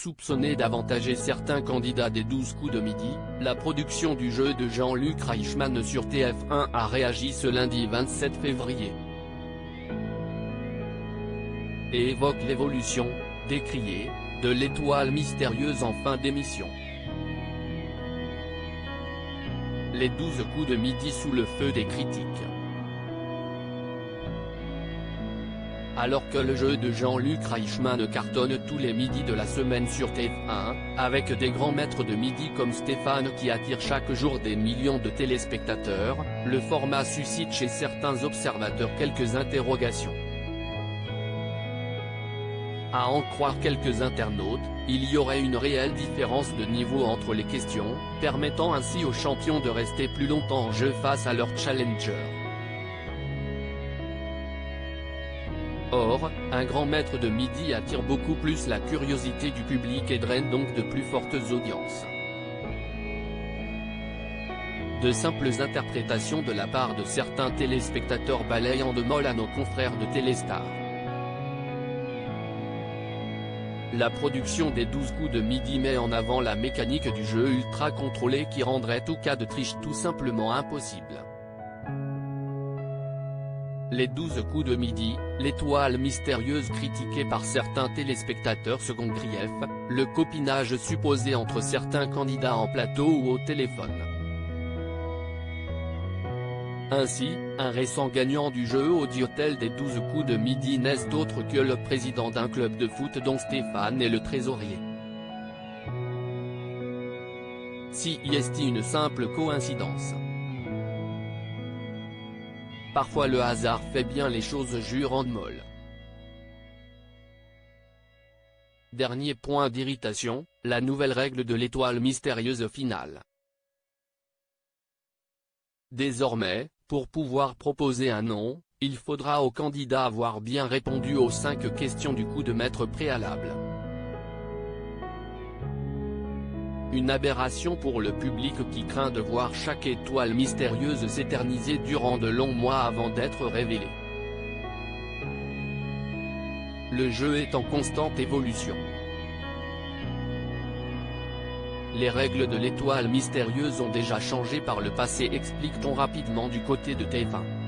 Soupçonné d'avantager certains candidats des 12 coups de midi, la production du jeu de Jean-Luc Reichmann sur TF1 a réagi ce lundi 27 février. Et évoque l'évolution, décriée, de l'étoile mystérieuse en fin d'émission. Les 12 coups de midi sous le feu des critiques. Alors que le jeu de Jean-Luc Reichmann cartonne tous les midis de la semaine sur TF1, avec des grands maîtres de midi comme Stéphane qui attire chaque jour des millions de téléspectateurs, le format suscite chez certains observateurs quelques interrogations. À en croire quelques internautes, il y aurait une réelle différence de niveau entre les questions, permettant ainsi aux champions de rester plus longtemps en jeu face à leurs challengers. Or, un grand maître de midi attire beaucoup plus la curiosité du public et draine donc de plus fortes audiences. De simples interprétations de la part de certains téléspectateurs balayant de molles à nos confrères de Téléstar. La production des 12 coups de midi met en avant la mécanique du jeu ultra contrôlé qui rendrait tout cas de triche tout simplement impossible. Les 12 coups de midi, l'étoile mystérieuse critiquée par certains téléspectateurs second grief, le copinage supposé entre certains candidats en plateau ou au téléphone. Ainsi, un récent gagnant du jeu Audiotel des 12 coups de midi n'est autre que le président d'un club de foot dont Stéphane est le trésorier. Si est une simple coïncidence. Parfois le hasard fait bien les choses, jure Andemol. Dernier point d'irritation, la nouvelle règle de l'étoile mystérieuse finale. Désormais, pour pouvoir proposer un nom, il faudra au candidat avoir bien répondu aux 5 questions du coup de maître préalable. Une aberration pour le public qui craint de voir chaque étoile mystérieuse s'éterniser durant de longs mois avant d'être révélée. Le jeu est en constante évolution. Les règles de l'étoile mystérieuse ont déjà changé par le passé, explique-t-on rapidement du côté de TF1.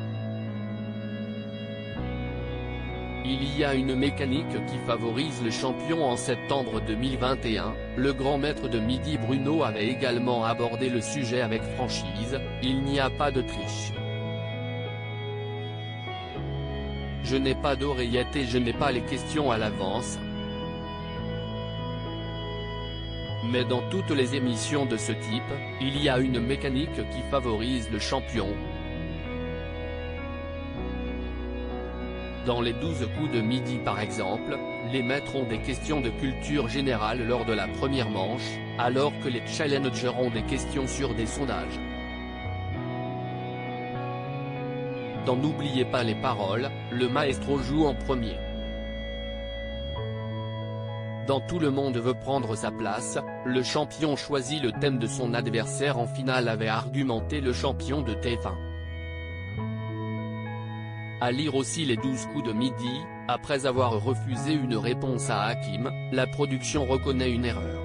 Il y a une mécanique qui favorise le champion. En septembre 2021, le grand maître de midi Bruno avait également abordé le sujet avec franchise, il n'y a pas de triche. Je n'ai pas d'oreillette et je n'ai pas les questions à l'avance. Mais dans toutes les émissions de ce type, il y a une mécanique qui favorise le champion. Dans les 12 coups de midi par exemple, les maîtres ont des questions de culture générale lors de la première manche, alors que les challengers ont des questions sur des sondages. Dans N'oubliez pas les paroles, le maestro joue en premier. Dans Tout le monde veut prendre sa place, le champion choisit le thème de son adversaire en finale, avait argumenté le champion de TF1. À lire aussi les 12 coups de midi, après avoir refusé une réponse à Hakim, la production reconnaît une erreur.